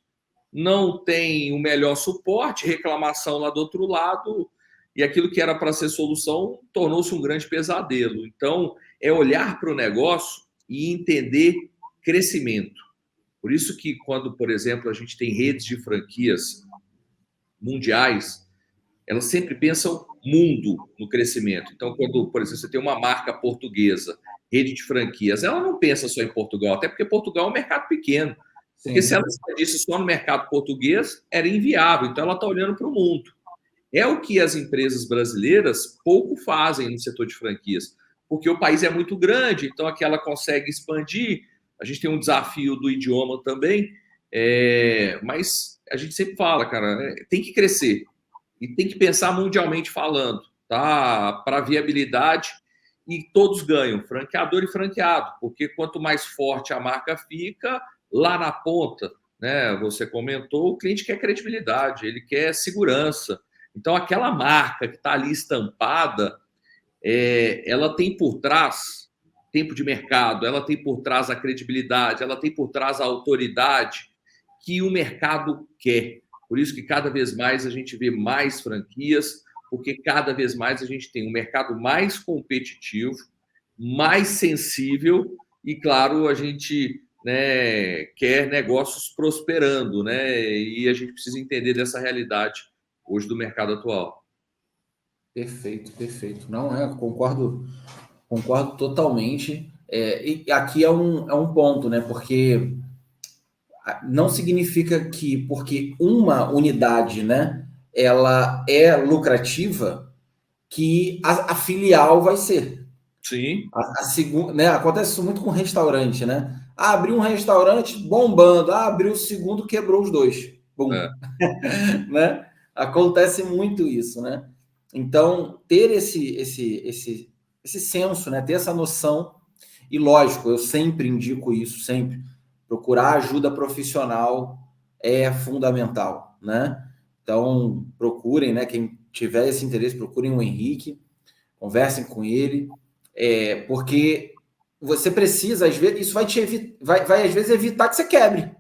não tem o melhor suporte, reclamação lá do outro lado, e aquilo que era para ser solução tornou-se um grande pesadelo. Então, é olhar para o negócio e entender crescimento. Por isso que quando, por exemplo, a gente tem redes de franquias mundiais, elas sempre pensam mundo no crescimento. Então, quando, por exemplo, você tem uma marca portuguesa, rede de franquias, ela não pensa só em Portugal, até porque Portugal é um mercado pequeno. Porque se ela expandisse só no mercado português, era inviável. Então, ela está olhando para o mundo. É o que as empresas brasileiras pouco fazem no setor de franquias, porque o país é muito grande, então aqui ela consegue expandir. A gente tem um desafio do idioma também, mas a gente sempre fala, cara, tem que crescer e tem que pensar mundialmente falando, tá? Para viabilidade, e todos ganham, franqueador e franqueado, porque quanto mais forte a marca fica, lá na ponta, né? Você comentou, o cliente quer credibilidade, ele quer segurança. Então, aquela marca que está ali estampada, ela tem por trás tempo de mercado, ela tem por trás a credibilidade, ela tem por trás a autoridade que o mercado quer. Por isso que cada vez mais a gente vê mais franquias, porque cada vez mais a gente tem um mercado mais competitivo, mais sensível e, claro, a gente, né, quer negócios prosperando, né? E a gente precisa entender dessa realidade hoje do mercado atual. Perfeito, perfeito. Não, concordo totalmente. E aqui é um ponto, né? Porque não significa que porque uma unidade, né, ela é lucrativa, que a filial vai ser. Sim. A segunda, né, acontece isso muito com restaurante, né? Abriu um restaurante bombando, abriu o segundo, quebrou os dois. Bum. Né? Acontece muito isso, né? Então, ter esse senso, né? Ter essa noção, e lógico, eu sempre indico isso, sempre. Procurar ajuda profissional é fundamental, né? Então, procurem, né? Quem tiver esse interesse, procurem o Henrique, conversem com ele, porque você precisa, às vezes, isso vai às vezes evitar que você quebre,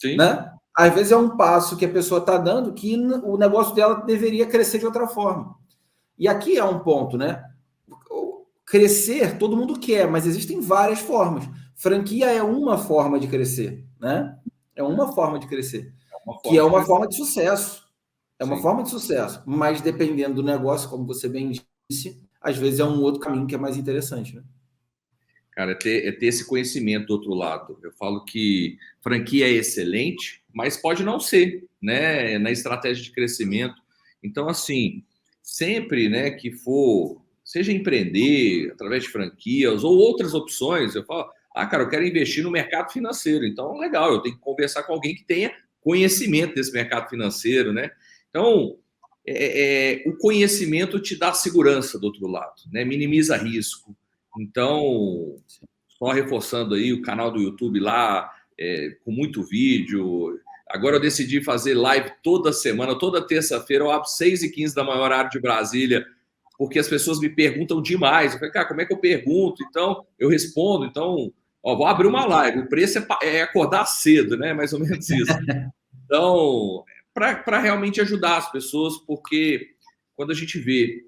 Sim. né? Às vezes é um passo que a pessoa está dando que o negócio dela deveria crescer de outra forma. E aqui é um ponto, né? Crescer, todo mundo quer, mas existem várias formas. Franquia é uma forma de crescer, né? É uma forma de crescer, que é uma forma de sucesso. É uma forma de sucesso, mas dependendo do negócio, como você bem disse, às vezes é um outro caminho que é mais interessante, né? Cara, é ter esse conhecimento do outro lado. Eu falo que franquia é excelente, mas pode não ser, né? Na estratégia de crescimento. Então, assim, sempre, né, que for, seja empreender através de franquias ou outras opções, eu falo, cara, eu quero investir no mercado financeiro. Então, legal, eu tenho que conversar com alguém que tenha conhecimento desse mercado financeiro, né? Então, o conhecimento te dá segurança do outro lado, né? Minimiza risco. Então, só reforçando aí o canal do YouTube lá, com muito vídeo. Agora eu decidi fazer live toda semana, toda terça-feira, eu abro 6h15 da manhã, horário de Brasília, porque as pessoas me perguntam demais. Eu falei, cara, como é que eu pergunto? Então, eu respondo. Então, vou abrir uma live. O preço é acordar cedo, né? Mais ou menos isso. Então, para realmente ajudar as pessoas, porque quando a gente vê,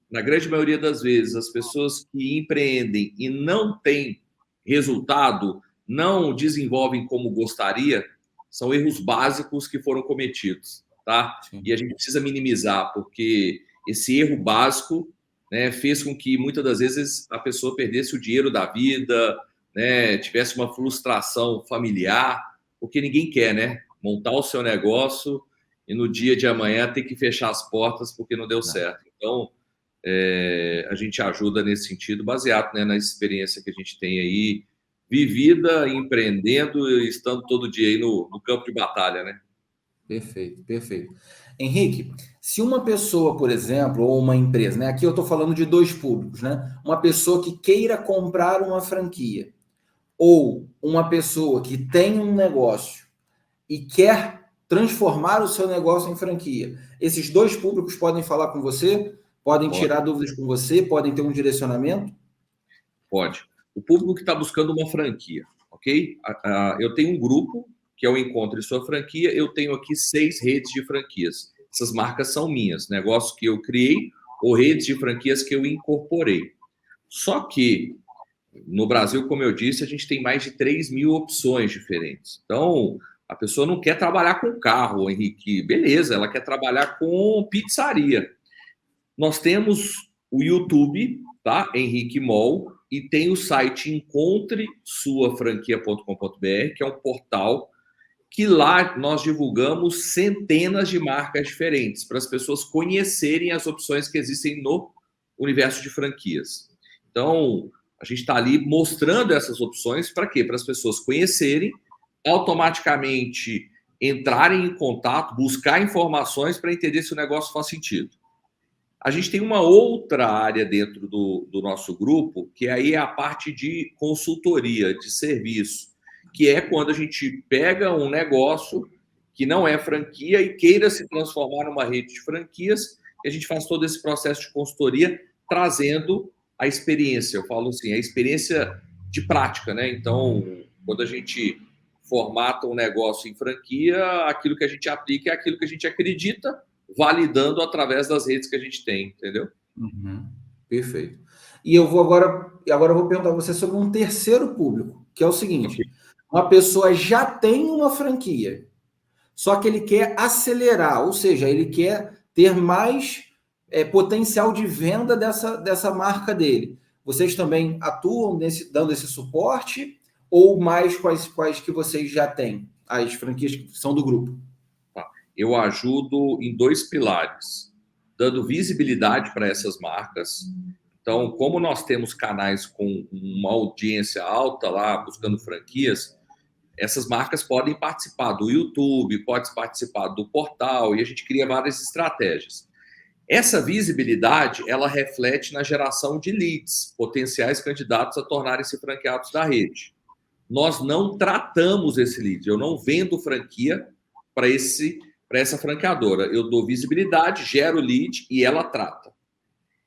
na grande maioria das vezes, as pessoas que empreendem e não têm resultado, não desenvolvem como gostaria, são erros básicos que foram cometidos, tá? Sim. E a gente precisa minimizar, porque esse erro básico, né, fez com que muitas das vezes a pessoa perdesse o dinheiro da vida, né, tivesse uma frustração familiar, porque ninguém quer, né? Montar o seu negócio e no dia de amanhã ter que fechar as portas porque não deu certo. Então, a gente ajuda nesse sentido, baseado, né, na experiência que a gente tem aí, vivida, empreendendo e estando todo dia aí no campo de batalha, né? Perfeito, perfeito. Henrique, se uma pessoa, por exemplo, ou uma empresa, né? Aqui eu estou falando de dois públicos, né? Uma pessoa que queira comprar uma franquia, ou uma pessoa que tem um negócio e quer transformar o seu negócio em franquia. Esses dois públicos podem falar com você, podem tirar dúvidas com você, podem ter um direcionamento? Pode. O público que está buscando uma franquia, ok? Eu tenho um grupo, que é o Encontre Sua Franquia, eu tenho aqui 6 redes de franquias. Essas marcas são minhas, negócios que eu criei ou redes de franquias que eu incorporei. Só que no Brasil, como eu disse, a gente tem mais de 3.000 opções diferentes. Então, a pessoa não quer trabalhar com carro, Henrique. Beleza, ela quer trabalhar com pizzaria. Nós temos o YouTube, tá? Henrique Mol, e tem o site encontresuafranquia.com.br, que é um portal que lá nós divulgamos centenas de marcas diferentes para as pessoas conhecerem as opções que existem no universo de franquias. Então, a gente está ali mostrando essas opções para quê? Para as pessoas conhecerem, automaticamente entrarem em contato, buscar informações para entender se o negócio faz sentido. A gente tem uma outra área dentro do nosso grupo, que aí é a parte de consultoria, de serviço, que é quando a gente pega um negócio que não é franquia e queira se transformar numa rede de franquias, e a gente faz todo esse processo de consultoria trazendo a experiência. Eu falo assim, a experiência de prática, né? Então, quando a gente formata um negócio em franquia, aquilo que a gente aplica é aquilo que a gente acredita, validando através das redes que a gente tem, entendeu? Uhum. Perfeito. E eu vou agora eu vou perguntar a você sobre um terceiro público, que é o seguinte: uma pessoa já tem uma franquia, só que ele quer acelerar, ou seja, ele quer ter mais potencial de venda dessa marca dele. Vocês também atuam dando esse suporte ou mais quais que vocês já têm? As franquias que são do grupo? Eu ajudo em 2 pilares, dando visibilidade para essas marcas. Então, como nós temos canais com uma audiência alta lá, buscando franquias, essas marcas podem participar do YouTube, pode participar do portal, e a gente cria várias estratégias. Essa visibilidade, ela reflete na geração de leads, potenciais candidatos a tornarem-se franqueados da rede. Nós não tratamos esse lead, eu não vendo franquia para esse para essa franqueadora. Eu dou visibilidade, gero lead e ela trata.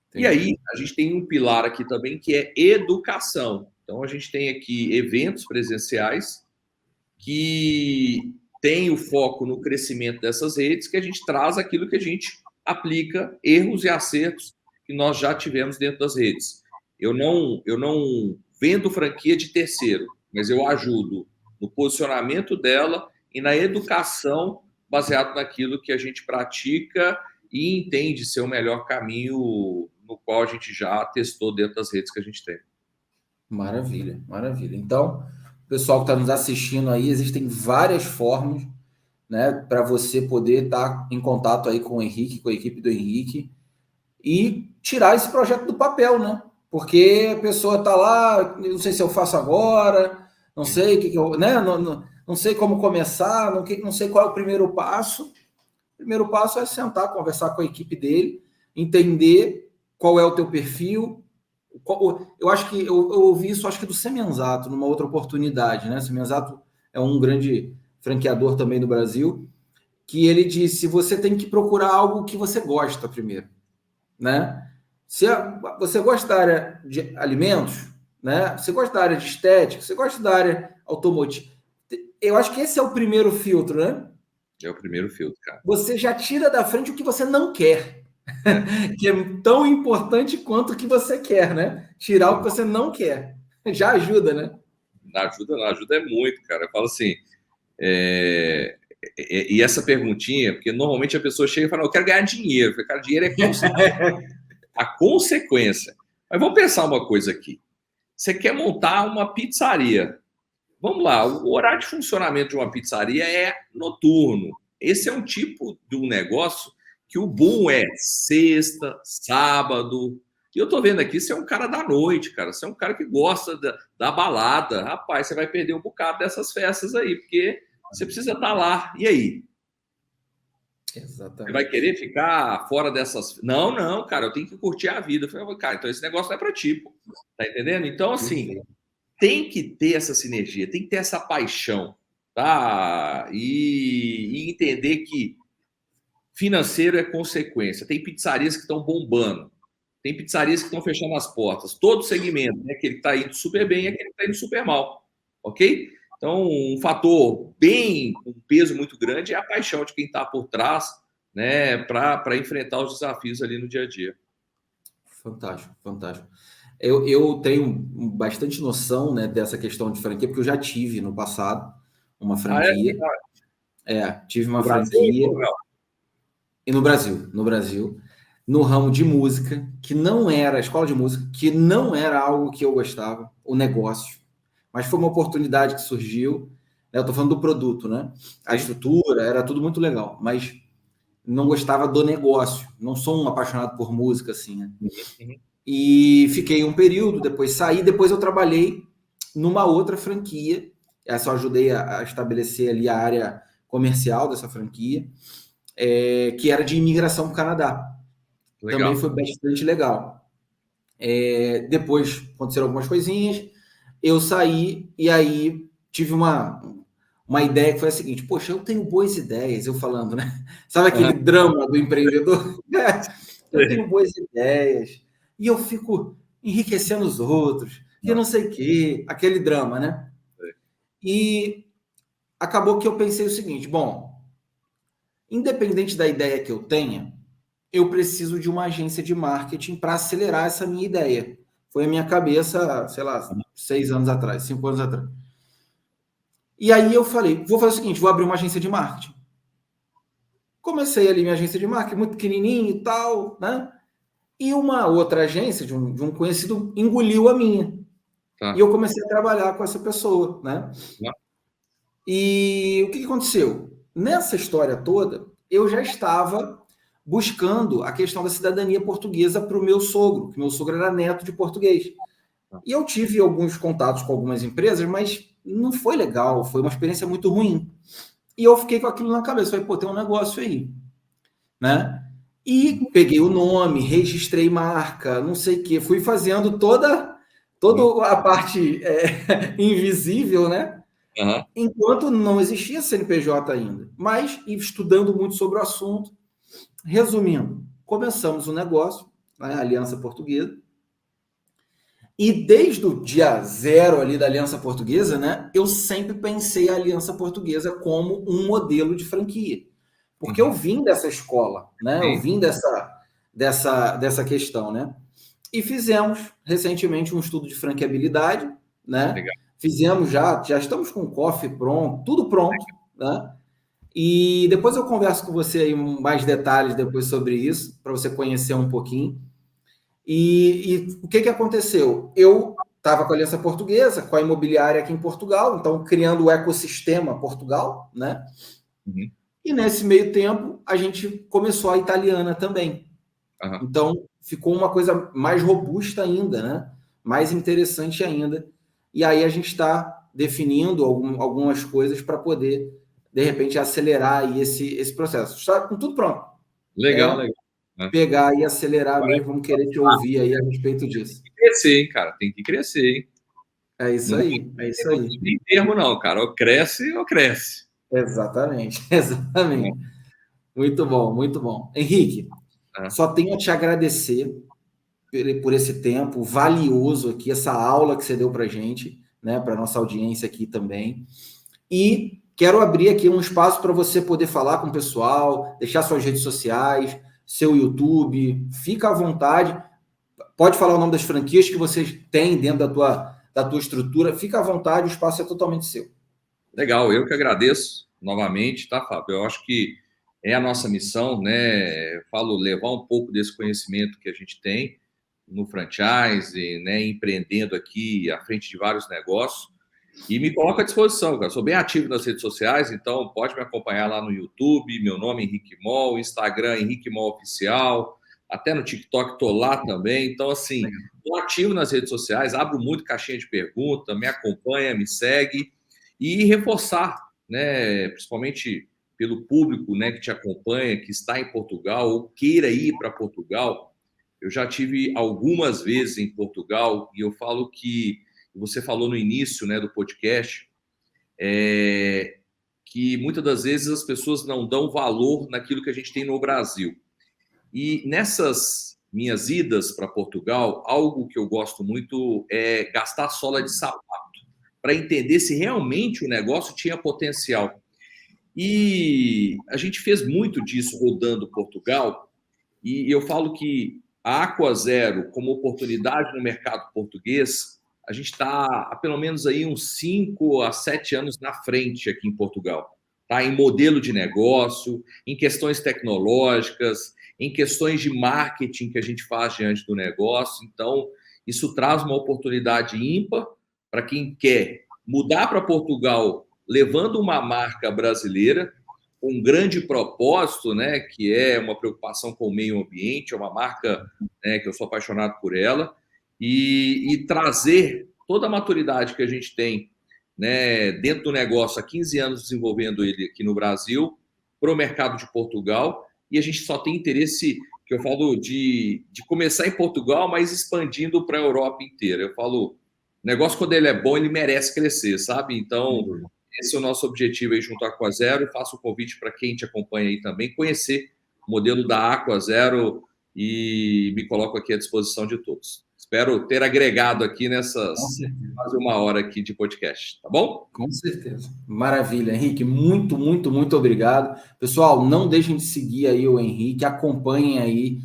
Entendi. E aí, a gente tem um pilar aqui também que é educação. Então, a gente tem aqui eventos presenciais que tem o foco no crescimento dessas redes, que a gente traz aquilo que a gente aplica, erros e acertos que nós já tivemos dentro das redes. Eu não vendo franquia de terceiro, mas eu ajudo no posicionamento dela e na educação baseado naquilo que a gente pratica e entende ser o melhor caminho no qual a gente já testou dentro das redes que a gente tem. Maravilha, maravilha. Então, pessoal que está nos assistindo aí, existem várias formas, né, para você poder estar em contato aí com o Henrique, com a equipe do Henrique e tirar esse projeto do papel, né? Porque a pessoa está lá, não sei se eu faço agora, não sei o que eu, né? Não sei como começar, não sei qual é o primeiro passo. O primeiro passo é sentar, conversar com a equipe dele, entender qual é o teu perfil. Eu acho que eu ouvi isso, acho que do Semenzato, numa outra oportunidade, né? Semenzato é um grande franqueador também do Brasil, que ele disse: você tem que procurar algo que você gosta primeiro, né? Se você gosta da área de alimentos, né? Você gosta da área de estética, você gosta da área automotiva. Eu acho que esse é o primeiro filtro, né? É o primeiro filtro, cara. Você já tira da frente o que você não quer. Que é tão importante quanto o que você quer, né? Tirar o que você não quer. Já ajuda, né? Ajuda é muito, cara. Eu falo assim, e essa perguntinha, porque normalmente a pessoa chega e fala, eu quero ganhar dinheiro. Eu falo, cara, dinheiro é a consequência. Mas vamos pensar uma coisa aqui. Você quer montar uma pizzaria. Vamos lá, o horário de funcionamento de uma pizzaria é noturno. Esse é um tipo de um negócio que o boom é sexta, sábado. E eu tô vendo aqui, você é um cara da noite, cara. Você é um cara que gosta da balada. Rapaz, você vai perder um bocado dessas festas aí, porque você precisa estar lá. E aí? Exatamente. Você vai querer ficar fora dessas... Não, cara, eu tenho que curtir a vida. Eu falei, cara, então esse negócio não é pra ti, pô. Tá entendendo? Então, assim, tem que ter essa sinergia, tem que ter essa paixão, tá? E entender que financeiro é consequência. Tem pizzarias que estão bombando, tem pizzarias que estão fechando as portas. Todo segmento, né? Aquele que está indo super bem e aquele que está indo super mal, ok? Então, um fator com um peso muito grande é a paixão de quem está por trás, né? Para enfrentar os desafios ali no dia a dia. Fantástico, fantástico. Eu tenho bastante noção, né, dessa questão de franquia, porque eu já tive no passado uma franquia. Tive uma franquia. E no Brasil, no ramo de música, que não era escola de música, que não era algo que eu gostava, o negócio, mas foi uma oportunidade que surgiu. Eu estou falando do produto, né? A estrutura era tudo muito legal, mas não gostava do negócio. Não sou um apaixonado por música, assim, né? E fiquei um período, depois saí, depois eu trabalhei numa outra franquia. Essa eu ajudei a estabelecer ali a área comercial dessa franquia, que era de imigração para o Canadá. Legal. Também foi bastante legal. Depois aconteceram algumas coisinhas, eu saí e aí tive uma ideia que foi a seguinte: poxa, eu tenho boas ideias, eu falando, né? Sabe aquele drama do empreendedor? Eu tenho boas ideias e eu fico enriquecendo os outros, e não sei o quê, aquele drama, né? E acabou que eu pensei o seguinte: bom, independente da ideia que eu tenha, eu preciso de uma agência de marketing para acelerar essa minha ideia. Foi a minha cabeça, sei lá, 5 anos atrás. E aí eu falei, vou fazer o seguinte, vou abrir uma agência de marketing. Comecei ali minha agência de marketing, muito pequenininho e tal, né? E uma outra agência de um conhecido engoliu a minha. E eu comecei a trabalhar com essa pessoa, né? E o que aconteceu? Nessa história toda, eu já estava buscando a questão da cidadania portuguesa para o meu sogro, que meu sogro era neto de português. E eu tive alguns contatos com algumas empresas, mas não foi legal, foi uma experiência muito ruim. E eu fiquei com aquilo na cabeça, falei, pô, tem um negócio aí, né? E peguei o nome, registrei marca, não sei o quê, fui fazendo toda a parte invisível, né? Uhum. Enquanto não existia CNPJ ainda, mas estudando muito sobre o assunto. Resumindo, começamos o negócio, né, a Aliança Portuguesa, e desde o dia zero ali da Aliança Portuguesa, né, eu sempre pensei a Aliança Portuguesa como um modelo de franquia. Porque eu Uhum. vim dessa escola, né? Eu Sim. vim dessa questão, né? E fizemos recentemente um estudo de franqueabilidade, né? Legal. Fizemos já estamos com o COF pronto, tudo pronto, né? E depois eu converso com você aí mais detalhes depois sobre isso, para você conhecer um pouquinho. E o que aconteceu? Eu estava com a Aliança Portuguesa, com a imobiliária aqui em Portugal, então criando o ecossistema Portugal, né? Uhum. E nesse meio tempo a gente começou a italiana também. Uhum. Então ficou uma coisa mais robusta ainda, né? Mais interessante ainda. E aí a gente está definindo algumas coisas para poder, de repente, acelerar aí esse processo. Está com tudo pronto. Legal, É legal. Né? pegar e acelerar Agora, mesmo. Vamos querer te ouvir aí a respeito disso. tem que crescer, hein, cara? Tem que crescer, hein? É isso Não aí, é isso aí. tem termo, não, cara. Ou cresce ou cresce. Exatamente, Né? exatamente. Muito bom, muito bom. Henrique, Ah, só tenho a te agradecer por esse tempo valioso aqui, essa aula que você deu para gente, né, para nossa audiência aqui também. E quero abrir aqui um espaço para você poder falar com o pessoal, deixar suas redes sociais, seu YouTube, fica à vontade. Pode falar o nome das franquias que vocês têm dentro da tua estrutura, fica à vontade, o espaço é totalmente seu. legal, eu que agradeço novamente, tá, Fábio? Eu acho que é a nossa missão, né? Eu falo, levar um pouco desse conhecimento que a gente tem no franchise, né? Empreendendo aqui à frente de vários negócios. E me coloco à disposição, cara. Sou bem ativo nas redes sociais, então pode me acompanhar lá no YouTube. Meu nome é Henrique Mol, Instagram Henrique Mol Oficial, até no TikTok tô lá também. Então, assim, tô ativo nas redes sociais, abro muito caixinha de pergunta, me acompanha, me segue e reforçar, né? Principalmente pelo público, né, que te acompanha, que está em Portugal ou queira ir para Portugal. Eu já tive algumas vezes em Portugal e eu falo que você falou no início, né, do podcast, que muitas das vezes as pessoas não dão valor naquilo que a gente tem no Brasil. E nessas minhas idas para Portugal, algo que eu gosto muito é gastar sola de sapato, para entender se realmente o negócio tinha potencial. E a gente fez muito disso rodando Portugal, e eu falo que a Aqua Zero, como oportunidade no mercado português, a gente está há pelo menos aí uns 5 a 7 anos na frente aqui em Portugal. Tá? Em modelo de negócio, em questões tecnológicas, em questões de marketing que a gente faz diante do negócio. Então, isso traz uma oportunidade ímpar para quem quer mudar para Portugal levando uma marca brasileira um grande propósito, né, que é uma preocupação com o meio ambiente, é uma marca, né, que eu sou apaixonado por ela, e trazer toda a maturidade que a gente tem, né, dentro do negócio há 15 anos desenvolvendo ele aqui no Brasil, para o mercado de Portugal, e a gente só tem interesse, que eu falo, de começar em Portugal, mas expandindo para a Europa inteira. Eu falo, o negócio, quando ele é bom, ele merece crescer, sabe? Então, esse é o nosso objetivo aí junto à Aqua Zero. Faço o convite para quem te acompanha aí também, conhecer o modelo da Aqua Zero e me coloco aqui à disposição de todos. Espero ter agregado aqui nessas quase uma hora aqui de podcast, tá bom? Com certeza. Maravilha, Henrique. Muito, muito, muito obrigado. Pessoal, não deixem de seguir aí o Henrique, acompanhem aí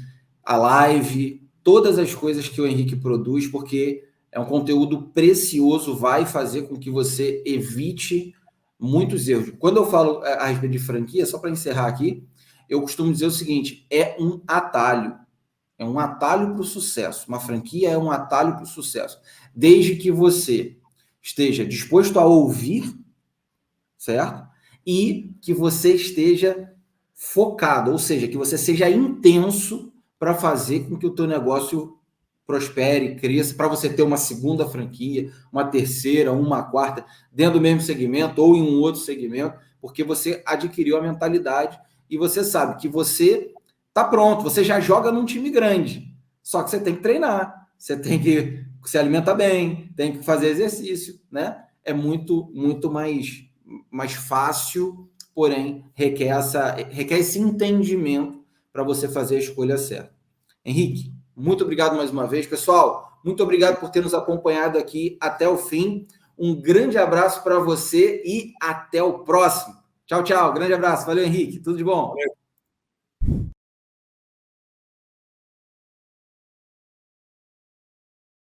a live, todas as coisas que o Henrique produz, porque é um conteúdo precioso, vai fazer com que você evite muitos erros. Quando eu falo a respeito de franquia, só para encerrar aqui, eu costumo dizer o seguinte: é um atalho. É um atalho para o sucesso. Uma franquia é um atalho para o sucesso. Desde que você esteja disposto a ouvir, certo? E que você esteja focado, ou seja, que você seja intenso para fazer com que o teu negócio prospere, cresça, para você ter uma segunda franquia, uma terceira, uma quarta, dentro do mesmo segmento ou em um outro segmento, porque você adquiriu a mentalidade e você sabe que você está pronto, você já joga num time grande, só que você tem que treinar, você tem que se alimentar bem, tem que fazer exercício, né? é muito mais fácil, porém requer esse entendimento para você fazer a escolha certa. Henrique, muito obrigado mais uma vez. Pessoal, muito obrigado por ter nos acompanhado aqui até o fim. Um grande abraço para você e até o próximo. Tchau, tchau. Grande abraço. Valeu, Henrique. Tudo de bom.